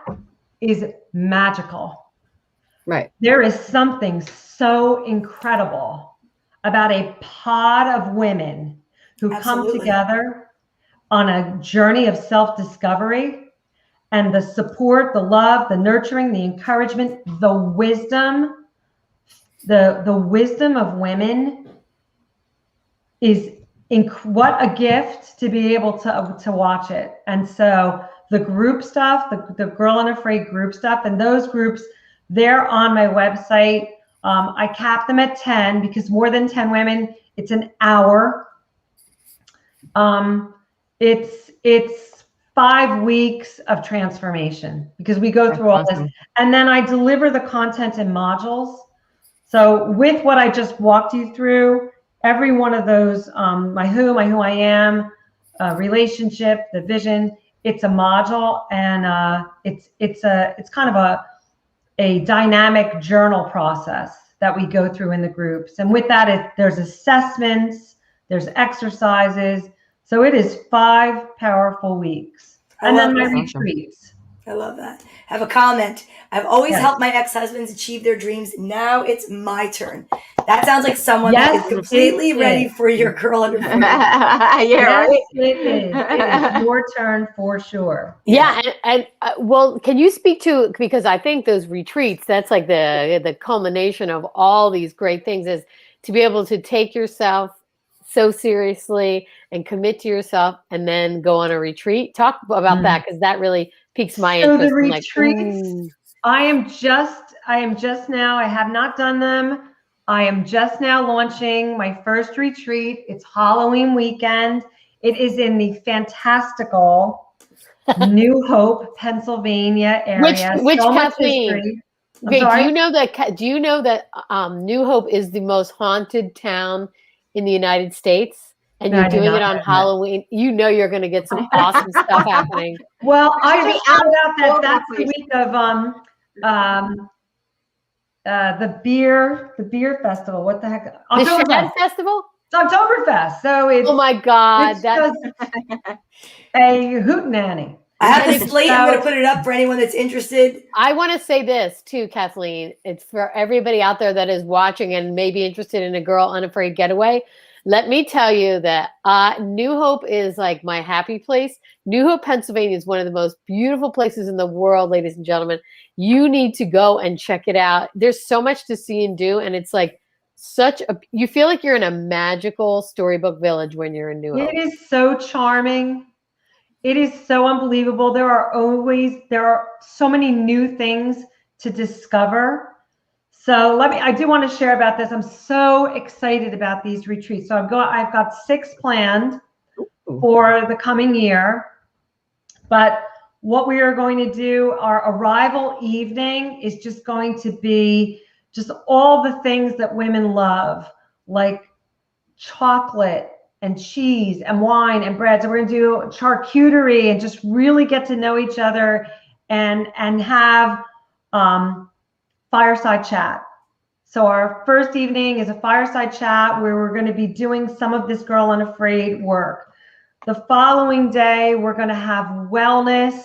is magical. Right. There is something so incredible about a pod of women who come together on a journey of self-discovery, and the support, the love, the nurturing, the encouragement, the wisdom, the wisdom of women is what a gift to be able to watch it. And so the group stuff, the Girl Unafraid group stuff, and those groups, they're on my website. I cap them at 10 because more than 10 women, it's an hour. It's 5 weeks of transformation because we go through all this, and then I deliver the content in modules. So with what I just walked you through, every one of those, my who I am, relationship, the vision, it's a module, and it's kind of a dynamic journal process that we go through in the groups. And with that, there's assessments, there's exercises. So it is 5 powerful weeks. And then my retreats. I love that. I have a comment. I've always helped my ex-husbands achieve their dreams. Now it's my turn. That sounds like someone that is completely ready for your Girl Unafraid. It is your turn for sure. Yeah, and well, can you speak to, because I think those retreats, that's like the culmination of all these great things, is to be able to take yourself so seriously and commit to yourself and then go on a retreat. Talk about that, because that really piques my interest. The retreats, I am just now, I have not done them. I am just now launching my first retreat. It's Halloween weekend. It is in the fantastical New Hope, Pennsylvania area. Which so much Kathleen? history. Okay, do you know that New Hope is the most haunted town in the United States? And you're doing it on Halloween. You know you're going to get some awesome stuff happening. Well, I just found out that's the week of the beer festival. What the heck? The Shed Festival? It's Oktoberfest. So it's, oh my God, that's a hootenanny. I have the slate. I'm going to put it up for anyone that's interested. I want to say this too, Kathleen. It's for everybody out there that is watching and may be interested in a Girl Unafraid getaway. Let me tell you that New Hope is like my happy place. New Hope, Pennsylvania is one of the most beautiful places in the world, ladies and gentlemen. You need to go and check it out. There's so much to see and do, and it's like you feel like you're in a magical storybook village when you're in New Hope. It is so charming. It is so unbelievable. There are so many new things to discover. So I do want to share about this. I'm so excited about these retreats. So I've got 6 planned for the coming year. But what we are going to do, our arrival evening is just going to be just all the things that women love, like chocolate and cheese and wine and bread. So we're going to do charcuterie and just really get to know each other and have fireside chat. So our first evening is a fireside chat where we're going to be doing some of this Girl Unafraid work. The following day, we're going to have wellness.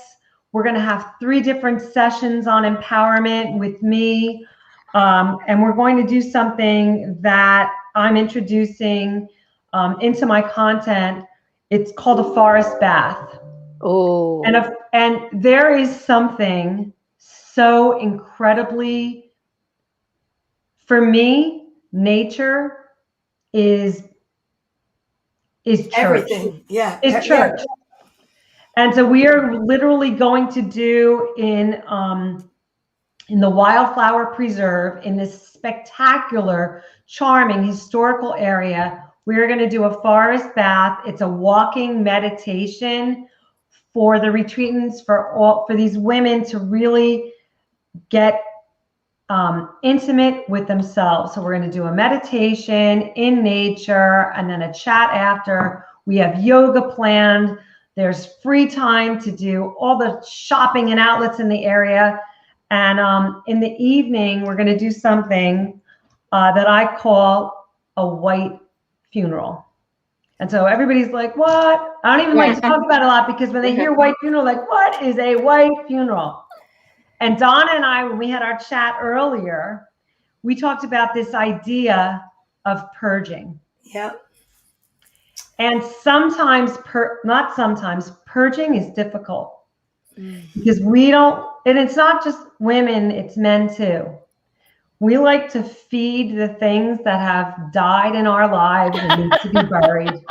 We're going to have 3 different sessions on empowerment with me. And we're going to do something that I'm introducing into my content. It's called a forest bath. Oh. And there is something so incredibly For me, nature is church. Everything. Yeah. Is church. And so we are literally going to do in the Wildflower Preserve, in this spectacular, charming, historical area, we're going to do a forest bath. It's a walking meditation for the retreatants, for these women to really get intimate with themselves. So we're going to do a meditation in nature and then a chat after. We have yoga planned. There's free time to do all the shopping and outlets in the area. And in the evening, we're going to do something that I call a white funeral. And so everybody's like, what? I don't even like to talk about it a lot, because when they hear white funeral, like, what is a white funeral? And Donna and I, when we had our chat earlier, we talked about this idea of purging. Yep. And sometimes, not sometimes, purging is difficult because we don't, and it's not just women, it's men too. We like to feed the things that have died in our lives and need to be buried.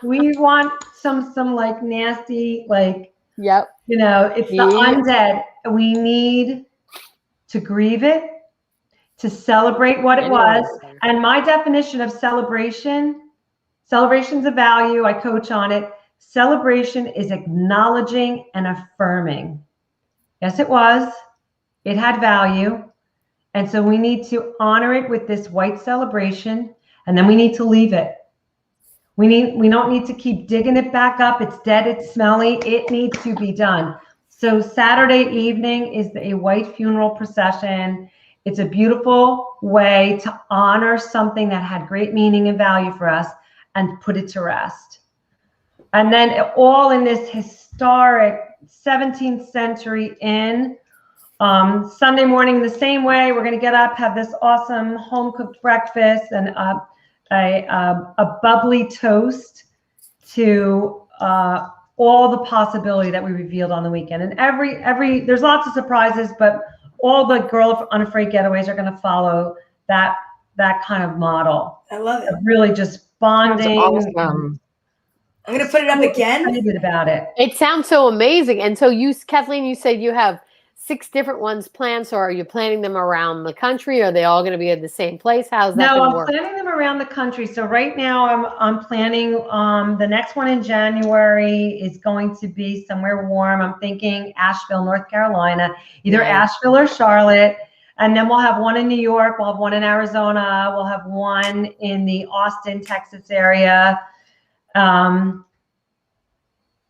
We want some like nasty, like, yep. You know, it's the undead. We need to grieve it, to celebrate what it was. And my definition of celebration's a value. I coach on it. Celebration is acknowledging and affirming. Yes, it was. It had value. And so we need to honor it with this white celebration, and then we need to leave it. We don't need to keep digging it back up. It's dead, it's smelly, it needs to be done. So Saturday evening is a white funeral procession. It's a beautiful way to honor something that had great meaning and value for us and put it to rest. And then all in this historic 17th century inn. Sunday morning, the same way, we're going to get up, have this awesome home-cooked breakfast and a bubbly toast to all the possibility that we revealed on the weekend. And there's lots of surprises, but all the Girl Unafraid getaways are going to follow that kind of model. I love it. Really just bonding. That's awesome. I'm going to put it up again. Excited about it. It sounds so amazing. And so Kathleen, you said you have 6 different ones planned. So are you planning them around the country? Are they all going to be at the same place? How's that going to work? No, I'm planning them around the country. So right now I'm planning the next one in January is going to be somewhere warm. I'm thinking Asheville, North Carolina, either Asheville or Charlotte. And then we'll have one in New York. We'll have one in Arizona. We'll have one in the Austin, Texas area.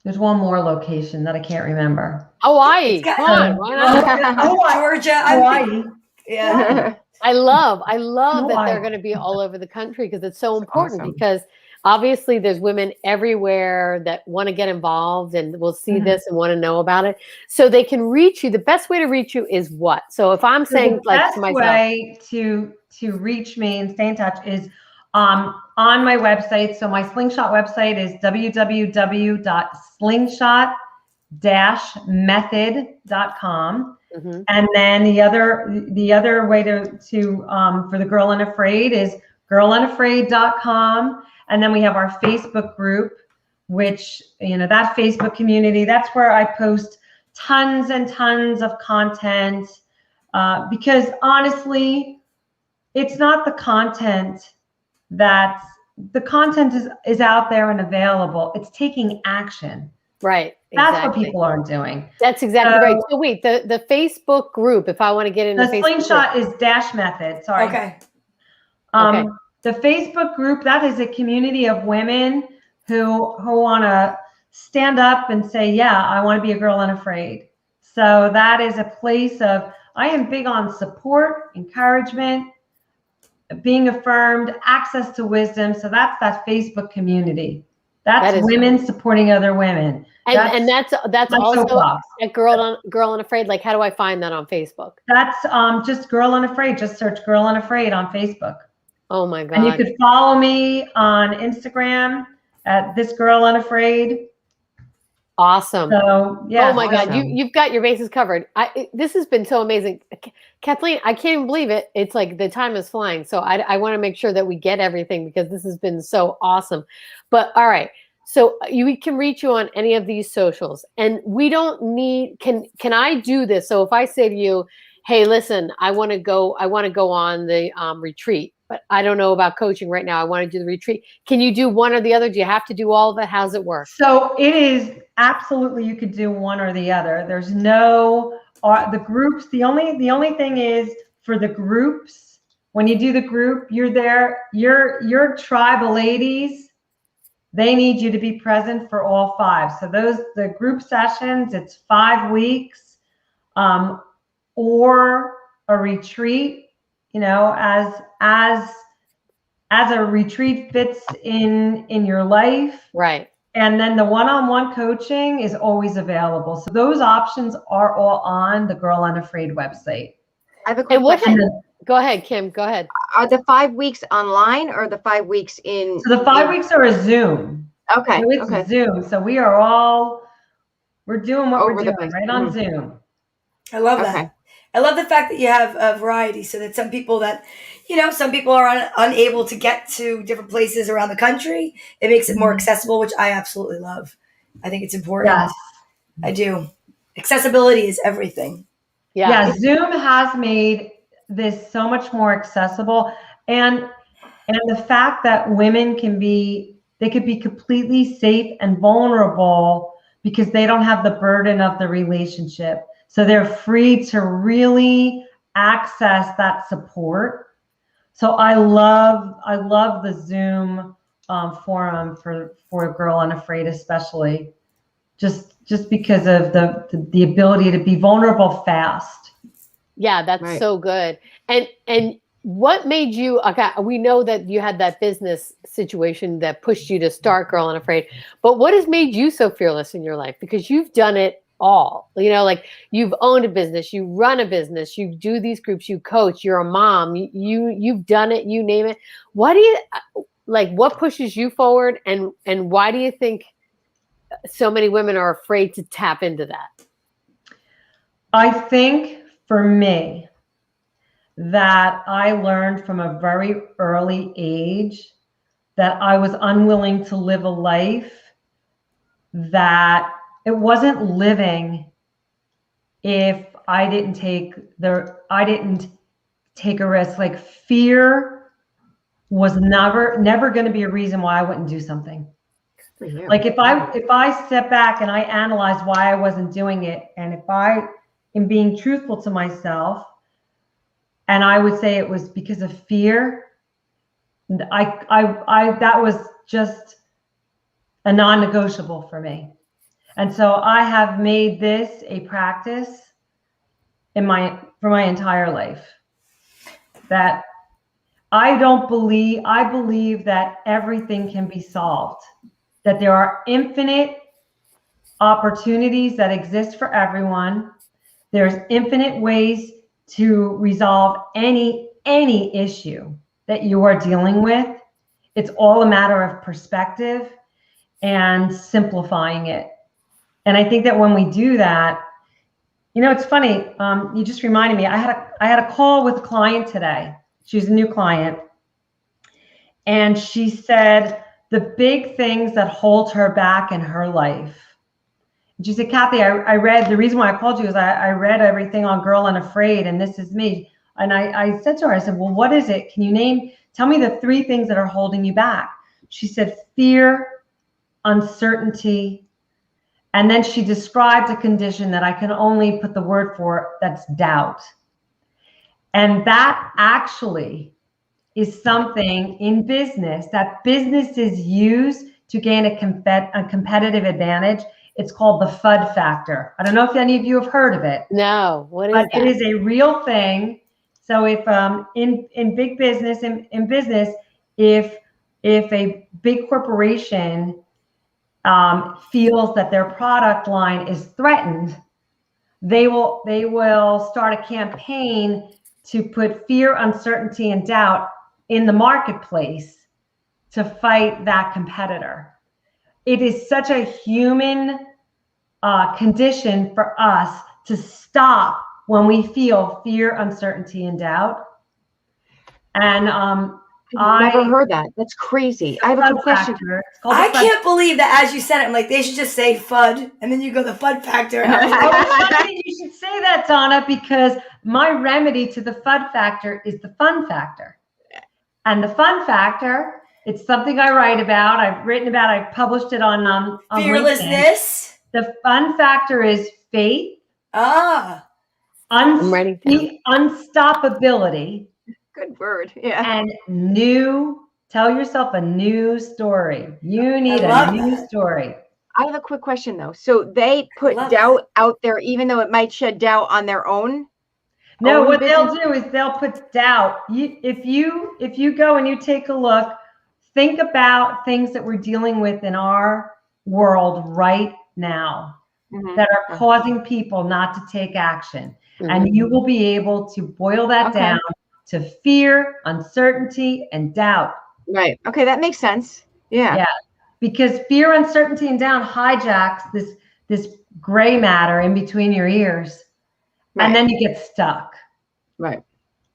There's one more location that I can't remember. Hawaii. Come on, why not? Georgia. Hawaii. Yeah. I love that they're going to be all over the country, because it's so important. Awesome. Because obviously there's women everywhere that want to get involved and will see this and want to know about it. So they can reach you. The best way to reach you is what? So if I'm saying like to myself, the best way to reach me and stay in touch is on my website. So my Slingshot website is www.slingshot-method.com. Mm-hmm. And then the other way to for the Girl Unafraid is girlunafraid.com. And then we have our Facebook group, which, that Facebook community, that's where I post tons and tons of content. Because honestly, it's not the content the content is out there and available. It's taking action. Right. That's what people aren't doing. That's exactly right. So wait, the Facebook group, if I want to get into the Slingshot group, is -method. Sorry. Okay. The Facebook group, that is a community of women who want to stand up and say, yeah, I want to be a Girl Unafraid. So that is a place of, I am big on support, encouragement, being affirmed, access to wisdom. So that's that Facebook community. That's women supporting other women. And that's also at Girl Unafraid. Like, how do I find that on Facebook? That's just Girl Unafraid. Just search Girl Unafraid on Facebook. Oh my God. And you could follow me on Instagram at This Girl Unafraid. Awesome. So yeah. Oh my God, awesome. you've got your bases covered. This has been so amazing, Kathleen. I can't even believe it. It's like the time is flying. So I want to make sure that we get everything because this has been so awesome. But all right, so we can reach you on any of these socials, and we don't need. Can I do this? So if I say to you, "Hey, listen, I want to go on the retreat, but I don't know about coaching right now. I want to do the retreat." Can you do one or the other? Do you have to do all of it? How's it work? So it is absolutely, you could do one or the other. There's no, the groups, the only thing is for the groups, when you do the group, you're there, your tribe of ladies, they need you to be present for all 5. So the group sessions, it's 5 weeks, or a retreat, as a retreat fits in your life. Right. And then the one-on-one coaching is always available. So those options are all on the Girl Unafraid website. I have a quick question. Go ahead, Kim. Go ahead. Are the 5 weeks online or the 5 weeks in? So the 5 weeks are a Zoom. Okay. So it's Zoom. So we're doing what we're doing right on Zoom. I love that. I love the fact that you have a variety so that some people are unable to get to different places around the country. It makes it more accessible, which I absolutely love. I think it's important. Yes. I do. Accessibility is everything. Yeah. Zoom has made this so much more accessible. And the fact that women could be completely safe and vulnerable because they don't have the burden of the relationship. So they're free to really access that support. So I love the Zoom forum for Girl Unafraid, especially just because of the ability to be vulnerable fast. Yeah, that's so good. And what made you? Okay, we know that you had that business situation that pushed you to start Girl Unafraid, but what has made you so fearless in your life? Because you've done it all, like you've owned a business, you run a business, you do these groups, you coach, you're a mom, you've done it, you name it. What pushes you forward, and why do you think so many women are afraid to tap into that? I think for me that I learned from a very early age that I was unwilling to live a life that it wasn't living if I didn't take a risk. Like fear was never going to be a reason why I wouldn't do something. Like if I step back and I analyze why I wasn't doing it, and if I am being truthful to myself, and I would say it was because of fear, that was just a non-negotiable for me. And so I have made this a practice for my entire life, that I believe that everything can be solved, that there are infinite opportunities that exist for everyone. There's infinite ways to resolve any issue that you are dealing with. It's all a matter of perspective and simplifying it. And I think that when we do that, it's funny. You just reminded me. I had a call with a client today. She's a new client, and she said the big things that hold her back in her life. And she said, "Kathy, I read, the reason why I called you is I read everything on Girl Unafraid, and this is me." And I said to her, I said, "Well, what is it? Can you tell me the 3 things that are holding you back?" She said, "Fear, uncertainty." And then she described a condition that I can only put the word for, that's doubt. And that actually is something in business that businesses use to gain a competitive advantage. It's called the Fud Factor. I don't know if any of you have heard of it. No, what is that? But it is a real thing. So if in big business, in business, if a big corporation feels that their product line is threatened, they will start a campaign to put fear, uncertainty, and doubt in the marketplace to fight that competitor. It is such a human conditioned for us to stop when we feel fear, uncertainty, and doubt. And I've never heard that. That's crazy. I have a quick question. I can't believe that as you said it, I'm like, they should just say FUD, and then you go the FUD factor. It's funny you should say that, Donna, because my remedy to the FUD factor is the fun factor. And the fun factor, it's something I write about. I've written about. I've published it on fearlessness. LinkedIn. The fun factor is faith. Unstoppability. Good word. Yeah. And tell yourself a new story. You need a new story. I have a quick question though. So they put doubt out there, even though it might shed doubt on their own. No, what they'll do is they'll put doubt. If you go and you take a look, think about things that we're dealing with in our world right now that are causing people not to take action. And you will be able to boil that down to fear, uncertainty, and doubt. Right. Okay, that makes sense. Yeah. Yeah. Because fear, uncertainty, and doubt hijacks this gray matter in between your ears. Right. And then you get stuck. Right.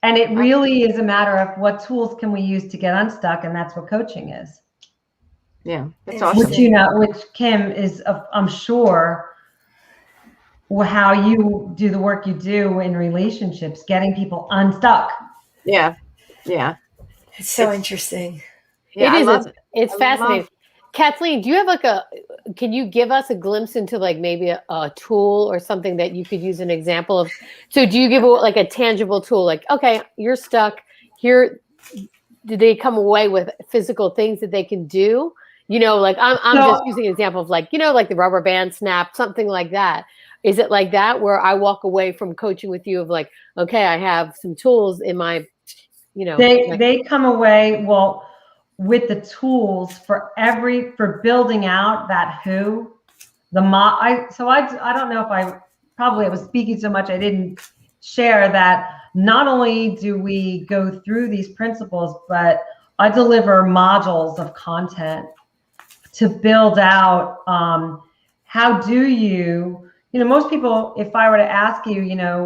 And it really is a matter of what tools can we use to get unstuck, and that's what coaching is. Yeah, that's awesome. Which Kim is, I'm sure, how you do the work you do in relationships, getting people unstuck. Yeah. Yeah. It's so interesting. Yeah, it's fascinating. Kathleen, do you have can you give us a glimpse into like maybe a tool or something that you could use an example of? So do you give like a tangible tool, like, okay, you're stuck here. Did they come away with physical things that they can do? Like I'm just using an example of like the rubber band snap, something like that. Is it like that where I walk away from coaching with you of like, okay, I have some tools in my, they come away, with the tools for building out that who, I don't know if I was speaking so much, I didn't share that not only do we go through these principles, but I deliver modules of content to build out, how do you, most people, if I were to ask you,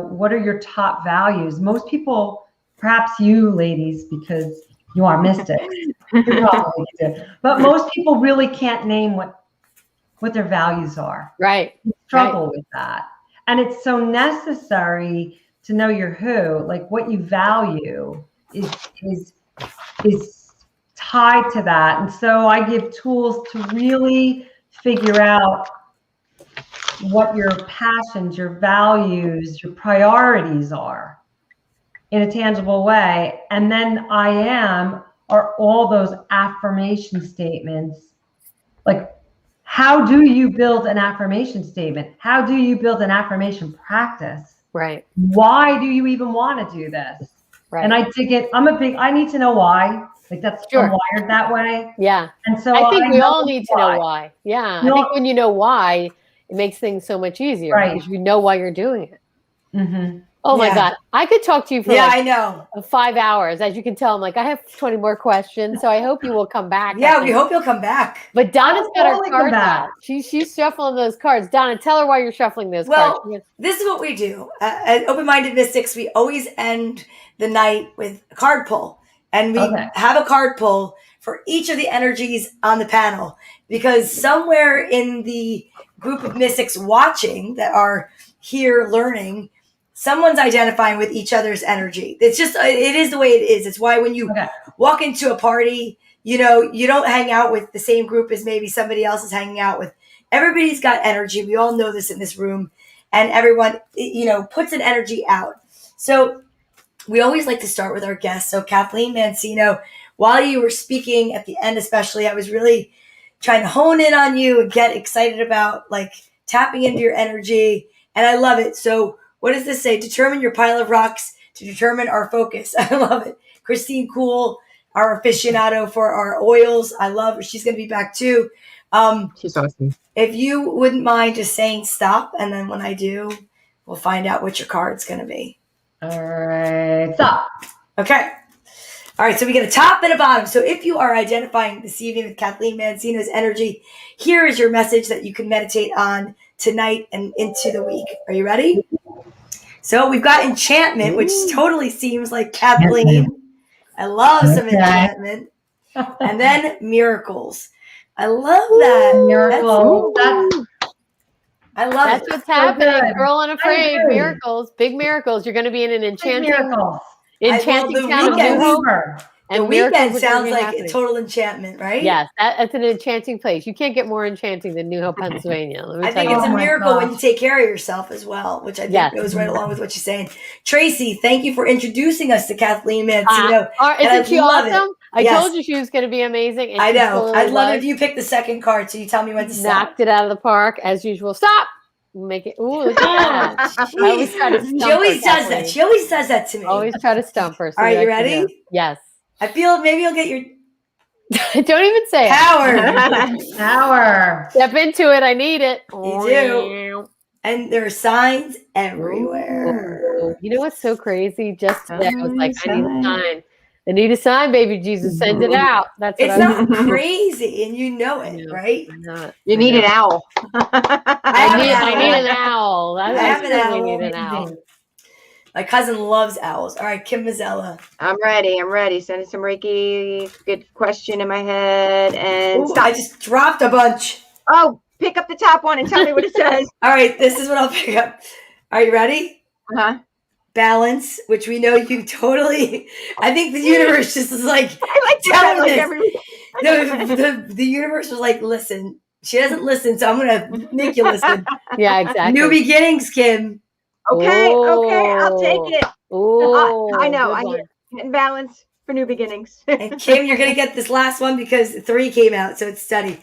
what are your top values? Most people, perhaps you ladies, because you are mystics, you probably do. But most people really can't name what their values are. Right. You struggle with that. And it's so necessary to know your who, like what you value is tied to that. And so I give tools to really figure out what your passions, your values, your priorities are in a tangible way. And then are all those affirmation statements. Like, how do you build an affirmation statement? How do you build an affirmation practice? Right. Why do you even want to do this? Right. And I dig it. I need to know why. Like that's I'm wired that way. Yeah. And so I think we all need to know why. Yeah. I think when you know why, it makes things so much easier because you know why you're doing it. Mm-hmm. Oh my God. I could talk to you for I know 5 hours. As you can tell, I'm like, I have 20 more questions. So I hope you will come back. Yeah, we hope you'll come back. But Donna's got her cards out. She's shuffling those cards. Donna, tell her why you're shuffling those cards. Well, this is what we do. At Open-Minded Mystics, we always end the night with a card pull. And we have a card pull for each of the energies on the panel. Because somewhere in the group of mystics watching that are here learning, someone's identifying with each other's energy. It is the way it is. It's why when you walk into a party, you don't hang out with the same group as maybe somebody else is hanging out with. Everybody's got energy. We all know this in this room. And everyone, puts an energy out. So we always like to start with our guests. So Cathleen Mancino, while you were speaking at the end especially, I was really trying to hone in on you and get excited about like tapping into your energy. And I love it. So what does this say? Determine your pile of rocks to determine our focus. I love it. Christine Cool, our aficionado for our oils. I love her. She's going to be back too. She's awesome. If you wouldn't mind just saying stop. And then when I do, we'll find out what your card's going to be. All right. Stop. Okay. All right. So we get a top and a bottom. So if you are identifying this evening with Cathleen Mancino's energy, here is your message that you can meditate on tonight and into the week. Are you ready? So we've got enchantment, which totally seems like Kathleen. I love some enchantment. And then miracles. I love that. Miracles. I love That's it. what's happening. good. Girl Unafraid, miracles, big miracles. You're going to be in an enchanting Miracles. town of New weekend- Hope. The And weekend miracles are sounds gonna be like happening. a total enchantment, right? Yes, that's an enchanting place. You can't get more enchanting than New Hope, Pennsylvania. Let me I tell think you. it's a my miracle when gosh. you take care of yourself as well, which I think goes right along with what you're saying. Tracy, thank you for introducing us to Kathleen Mancino. Isn't she awesome? I Yes. told you she was going to be amazing. And I she know. totally I'd love was. if you picked the second card, so you tell me when to stop. Knocked it out of the park as usual. Stop. Make it. Ooh, look at that. I always try to stump She always her, does that. She always does that to me. Always try to stump her. So All right, you that can ready? go. Yes. I feel maybe you'll get your Don't even say it. power. Power. Step into it. I need it. You do. And there are signs everywhere. Ooh. You know what's so crazy? Just today, I was like, I need a sign. I need a sign, baby Jesus. Send it out. That's what It's not crazy, and you know it, right? You need an owl. I need an owl. I have an owl. Need an owl. My cousin loves owls. All right, Kim Mazzella. I'm ready. Sending some Reiki. Good question in my head. And Ooh, I just dropped a bunch. Oh, pick up the top one and tell me what it says. All right, this is what I'll pick up. Are you ready? Uh-huh. Balance, which we know you totally. I think the universe just is like, I like tell that me every week. the universe was like, listen. She doesn't listen, so I'm gonna make you listen. Yeah, exactly. New beginnings, Kim. Okay, I'll take it. Oh, I know. I need getting balance for new beginnings. And Kim, you're gonna get this last one because 3 came out, so it's study.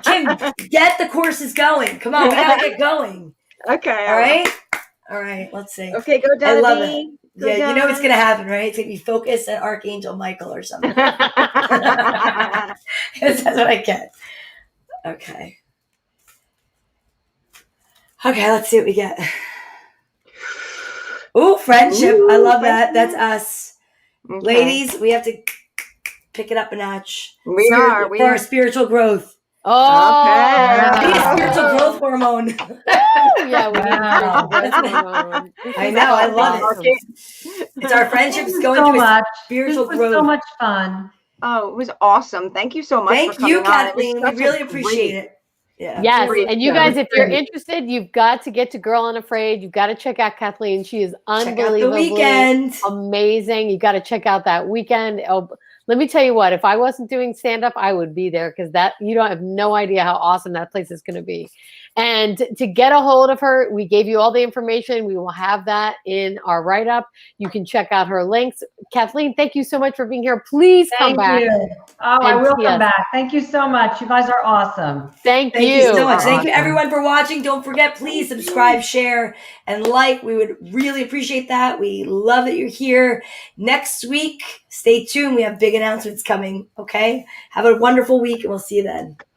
Kim, get the courses going. Come on, we gotta get going. Okay. All right. Let's see. Okay, go down. I love it. Yeah, you know what's gonna happen, right? It's gonna be focus at Archangel Michael or something. That's what I get. Okay. Okay, let's see what we get. Ooh, friendship. I love that. That's us. Okay. Ladies, we have to pick it up a notch. We are. For our spiritual growth. Oh, We need a spiritual growth hormone. yeah, we need a spiritual growth hormone. I know. I love it. It's our friendships going through a spiritual This was growth. so much fun. Oh, it was awesome. Thank you so much. Thank for coming you, on. Kathleen. We It was such really a appreciate great- it. Yeah. Yes, Great and you show. guys, if you're interested, you've got to get to Girl Unafraid. You've got to check out Kathleen. She is Check out the unbelievably weekend. amazing. You got to check out that weekend. Oh, let me tell you what, if I wasn't doing stand-up, I would be there because that you don't have no idea how awesome that place is going to be. And to get a hold of her, we gave you all the information. We will have that in our write-up. You can check out her links. Kathleen, thank you so much for being here. Please come back. Thank you. Oh, I And will see come us. back. Thank you so much. You guys are awesome. Thank Thank you so much. Awesome. Thank you, everyone, for watching. Don't forget, please subscribe, share, and like. We would really appreciate that. We love that you're here. Next week, stay tuned. We have big announcements coming. Okay? Have a wonderful week, and we'll see you then.